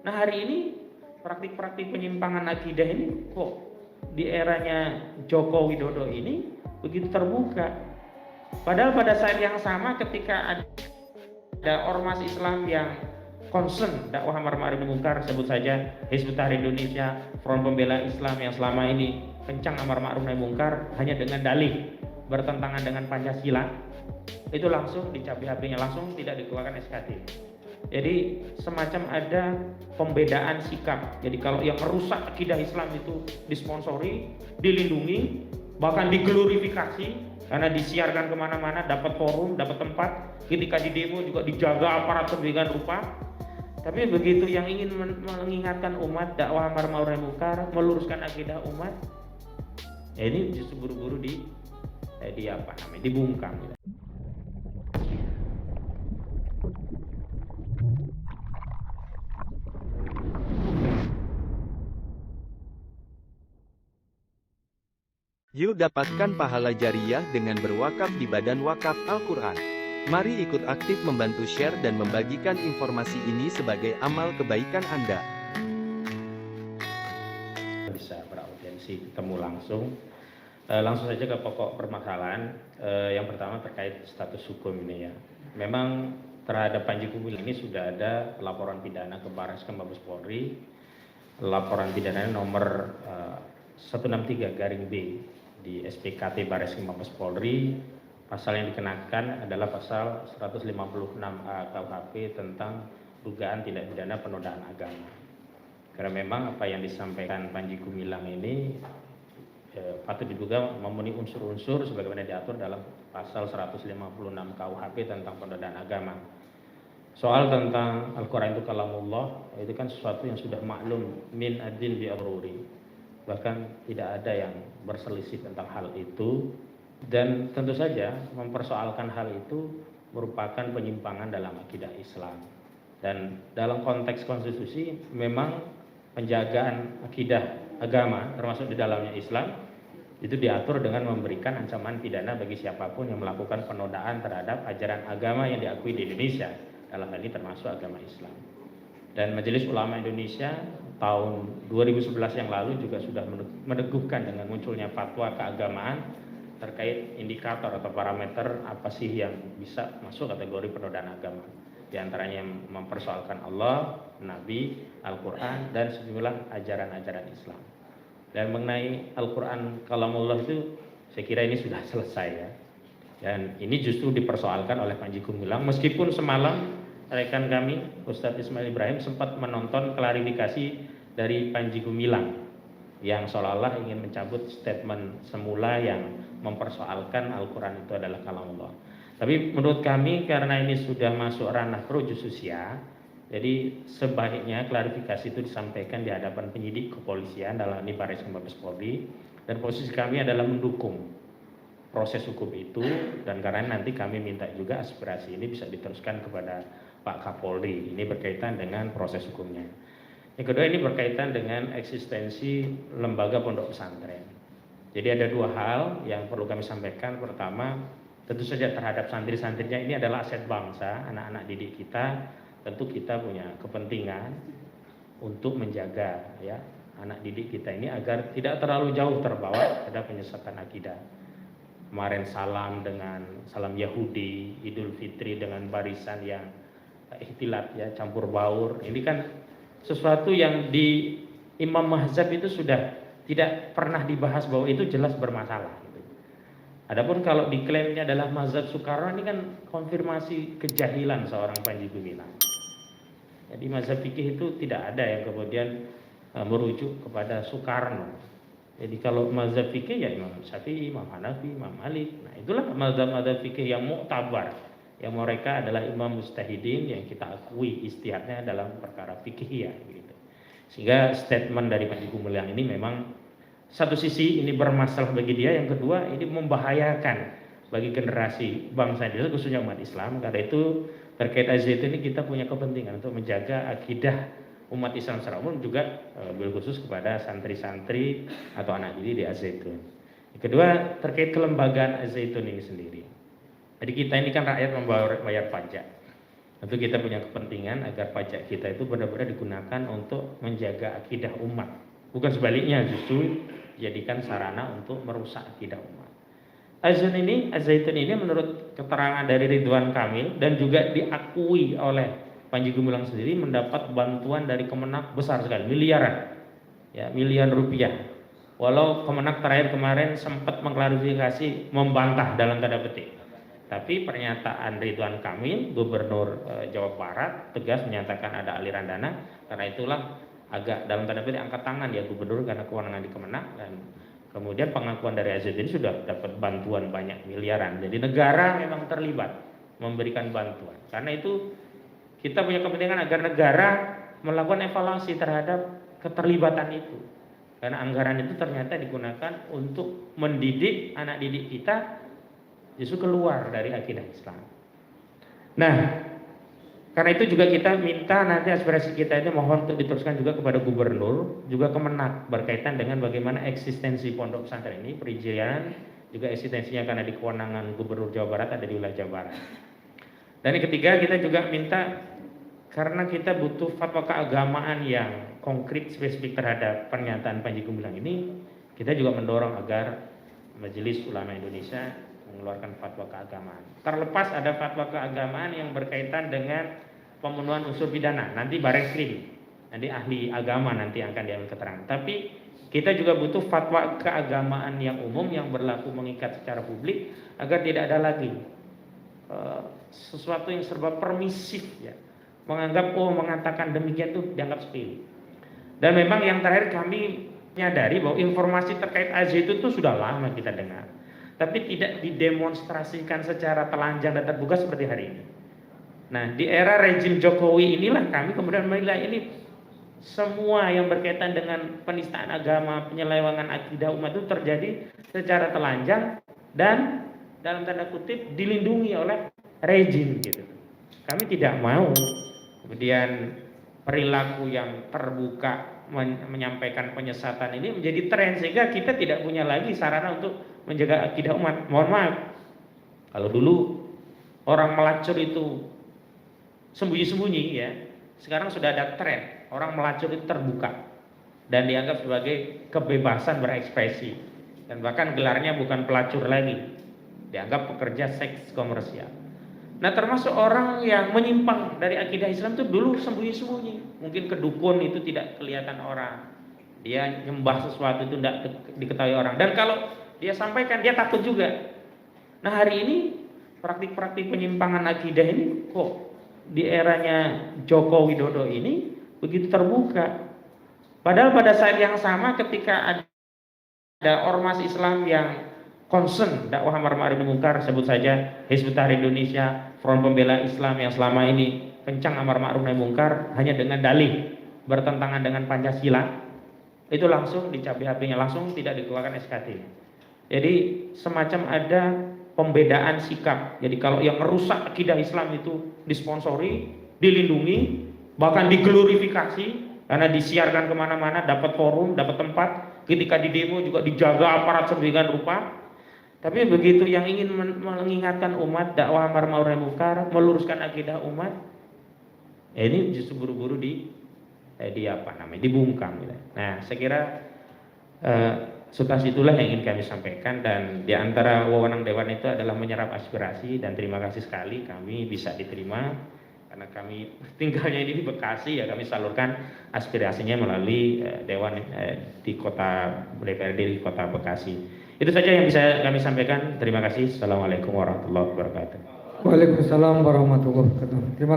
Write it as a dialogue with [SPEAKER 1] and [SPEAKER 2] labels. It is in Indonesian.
[SPEAKER 1] Nah hari ini praktik-praktik penyimpangan akidah ini kok di eranya Joko Widodo ini begitu terbuka. Padahal pada saat yang sama ketika ada ormas Islam yang concern dakwah amar ma'ruf nahi munkar, sebut saja Hizbut Tahrir Indonesia, Front Pembela Islam yang selama ini kencang amar ma'ruf nahi munkar hanya dengan dalih bertentangan dengan Pancasila, itu langsung dicabut HP-nya, langsung tidak dikeluarkan SKT. Jadi semacam ada pembedaan sikap. Jadi kalau yang merusak akidah Islam itu disponsori, dilindungi, bahkan diglorifikasi karena disiarkan kemana-mana, dapat forum, dapat tempat. Ketika di demo juga dijaga aparat sedemikian rupa. Tapi begitu yang ingin mengingatkan umat dakwah amar ma'ruf nahi munkar, meluruskan akidah umat, ya ini justru buru-buru dibungkam.
[SPEAKER 2] Yuk dapatkan pahala jariyah dengan berwakaf di Badan Wakaf Al-Quran. Mari ikut aktif membantu share dan membagikan informasi ini sebagai amal kebaikan Anda.
[SPEAKER 1] Bisa beraudiensi, ketemu langsung. Langsung saja ke pokok permasalahan. Yang pertama terkait status hukum ini ya. Memang terhadap Panji Gumilang ini sudah ada laporan pidana ke Barreskrim Mabes Polri. Laporan pidana nomor 163/B di SPKT Barreskrim Mabes Polri. Pasal yang dikenakan adalah pasal 156A KUHP tentang dugaan tindak pidana penodaan agama. Karena memang apa yang disampaikan Panji Gumilang ini patut diduga memenuhi unsur-unsur sebagaimana diatur dalam pasal 156 KUHP tentang penodaan agama. Soal tentang Al-Quran itu kalamullah, itu kan sesuatu yang sudah maklum min adin bi aruri. Bahkan tidak ada yang berselisih tentang hal itu, dan tentu saja mempersoalkan hal itu merupakan penyimpangan dalam akidah Islam. Dan dalam konteks konstitusi memang penjagaan akidah agama termasuk di dalamnya Islam itu diatur dengan memberikan ancaman pidana bagi siapapun yang melakukan penodaan terhadap ajaran agama yang diakui di Indonesia, dalam hal ini termasuk agama Islam. Dan Majelis Ulama Indonesia tahun 2011 yang lalu juga sudah meneguhkan dengan munculnya fatwa keagamaan terkait indikator atau parameter apa sih yang bisa masuk kategori penodaan agama. Di antaranya yang mempersoalkan Allah, Nabi, Al-Quran, dan sejumlah ajaran-ajaran Islam. Dan mengenai Al-Quran kalamullah itu saya kira ini sudah selesai ya. Dan ini justru dipersoalkan oleh Panji Gumilang, meskipun semalam rekan kami Ustadz Ismail Ibrahim sempat menonton klarifikasi dari Panji Gumilang yang seolah-olah ingin mencabut statement semula yang mempersoalkan Al-Quran itu adalah kalamullah. Tapi menurut kami karena ini sudah masuk ranah pro justisia, jadi sebaiknya klarifikasi itu disampaikan di hadapan penyidik kepolisian dalam ini Barreskrim Mabes Polri, dan posisi kami adalah mendukung proses hukum itu, dan karena nanti kami minta juga aspirasi ini bisa diteruskan kepada Pak Kapolri. Ini berkaitan dengan proses hukumnya. Yang kedua ini berkaitan dengan eksistensi lembaga pondok pesantren. Jadi ada dua hal yang perlu kami sampaikan. Pertama, tentu saja terhadap santri-santrinya ini adalah aset bangsa, anak-anak didik kita. Tentu kita punya kepentingan untuk menjaga ya anak didik kita ini agar tidak terlalu jauh terbawa pada penyesatan akidah. Kemarin salam dengan salam Yahudi, Idul Fitri dengan barisan yang ikhtilat ya, campur baur. Ini kan sesuatu yang di Imam Mazhab itu sudah tidak pernah dibahas bahwa itu jelas bermasalah gitu. Adapun kalau diklaimnya adalah mazhab Soekarno, ini kan konfirmasi kejahilan seorang Panji Gumilang. Jadi mazhab fikih itu tidak ada yang kemudian merujuk kepada Soekarno. Jadi kalau mazhab fikih ya Imam Syafi'i, Imam Hanafi, Imam Malik. Nah itulah mazhab-mazhab fikih yang muktabar, yang mereka adalah imam mujtahidin yang kita akui ijtihadnya dalam perkara fikih ya gitu. Sehingga statement dari Panji Gumilang ini memang satu sisi ini bermasalah bagi dia, yang kedua ini membahayakan bagi generasi bangsa Indonesia khususnya umat Islam. Karena itu terkait Az-Zaitun ini kita punya kepentingan untuk menjaga akidah umat Islam secara umum, juga khusus kepada santri-santri atau anak didik di Az-Zaitun. Yang kedua terkait kelembagaan Az-Zaitun ini sendiri. Jadi kita ini kan rakyat membayar pajak. Tentu kita punya kepentingan agar pajak kita itu benar-benar digunakan untuk menjaga akidah umat. Bukan sebaliknya, justru dijadikan sarana untuk merusak akidah umat. Az-Zaitun ini menurut keterangan dari Ridwan Kamil dan juga diakui oleh Panji Gumilang sendiri mendapat bantuan dari Kemenak besar sekali, miliaran, ya, miliar rupiah. Walau Kemenak terakhir kemarin sempat mengklarifikasi, membantah dalam tanda petik. Tapi pernyataan Ridwan Kamil, Gubernur Jawa Barat, tegas menyatakan ada aliran dana. Karena itulah agak dalam tanda petik angkat tangan ya Gubernur karena kewenangan di Kemenak, dan kemudian pengakuan dari Az-Zaitun sudah dapat bantuan banyak miliaran. Jadi negara memang terlibat memberikan bantuan. Karena itu kita punya kepentingan agar negara melakukan evaluasi terhadap keterlibatan itu. Karena anggaran itu ternyata digunakan untuk mendidik anak didik kita justru keluar dari akidah Islam. Nah, karena itu juga kita minta nanti aspirasi kita ini mohon untuk diteruskan juga kepada Gubernur, juga Kemenak berkaitan dengan bagaimana eksistensi pondok pesantren ini, perizinan juga eksistensinya karena di kewenangan Gubernur Jawa Barat ada di wilayah Jawa Barat. Dan yang ketiga kita juga minta karena kita butuh fatwa keagamaan yang konkret spesifik terhadap pernyataan Panji Gumilang ini, kita juga mendorong agar Majelis Ulama Indonesia mengeluarkan fatwa keagamaan. Terlepas ada fatwa keagamaan yang berkaitan dengan pemenuhan unsur pidana, nanti Bareskrim, nanti ahli agama nanti akan diambil keterangan. Tapi kita juga butuh fatwa keagamaan yang umum yang berlaku mengikat secara publik agar tidak ada lagi sesuatu yang serba permisif ya. Menganggap mengatakan demikian itu dianggap sepele. Dan memang yang terakhir kami menyadari bahwa informasi terkait Az-Zaitun itu sudah lama kita dengar, tapi tidak didemonstrasikan secara telanjang dan terbuka seperti hari ini. Nah, di era rejim Jokowi inilah kami kemudian menilai ini semua yang berkaitan dengan penistaan agama, penyelewengan akidah umat itu terjadi secara telanjang dan dalam tanda kutip dilindungi oleh rejim gitu. Kami tidak mau kemudian perilaku yang terbuka menyampaikan penyesatan ini menjadi tren sehingga kita tidak punya lagi sarana untuk menjaga akidah umat. Mohon maaf, kalau dulu orang melacur itu sembunyi-sembunyi ya, sekarang sudah ada tren orang melacur itu terbuka dan dianggap sebagai kebebasan berekspresi, dan bahkan gelarnya bukan pelacur lagi, dianggap pekerja seks komersial. Nah, termasuk orang yang menyimpang dari akidah Islam itu dulu sembunyi-sembunyi, mungkin ke dukun itu tidak kelihatan orang, dia nyembah sesuatu itu tidak diketahui orang, dan kalau dia sampaikan dia takut juga. Nah, hari ini praktik-praktik penyimpangan akidah ini kok di eranya Joko Widodo ini begitu terbuka. Padahal pada saat yang sama ketika ada ormas Islam yang concern dakwah amar ma'ruf nahi munkar, sebut saja Hizbut Tahrir Indonesia, Front Pembela Islam yang selama ini kencang amar ma'ruf nahi munkar hanya dengan dalih bertentangan dengan Pancasila, itu langsung dicabik HP-nya, langsung tidak dikeluarkan SKT. Jadi semacam ada pembedaan sikap. Jadi kalau yang merusak akidah Islam itu disponsori, dilindungi, bahkan diglorifikasi karena disiarkan kemana-mana, dapat forum, dapat tempat, ketika di demo juga dijaga aparat sedemikian rupa. Tapi begitu yang ingin mengingatkan umat dakwah amar ma'ruf nahi munkar, meluruskan akidah umat, ini justru buru-buru dibungkam. Nah, saya kira substansi itulah yang ingin kami sampaikan, dan di antara wewenang dewan itu adalah menyerap aspirasi, dan terima kasih sekali kami bisa diterima karena kami tinggalnya ini di Bekasi ya, kami salurkan aspirasinya melalui dewan di kota DPRD di kota Bekasi. Itu saja yang bisa kami sampaikan. Terima kasih. Assalamualaikum warahmatullahi wabarakatuh.
[SPEAKER 3] Waalaikumsalam warahmatullahi wabarakatuh. Terima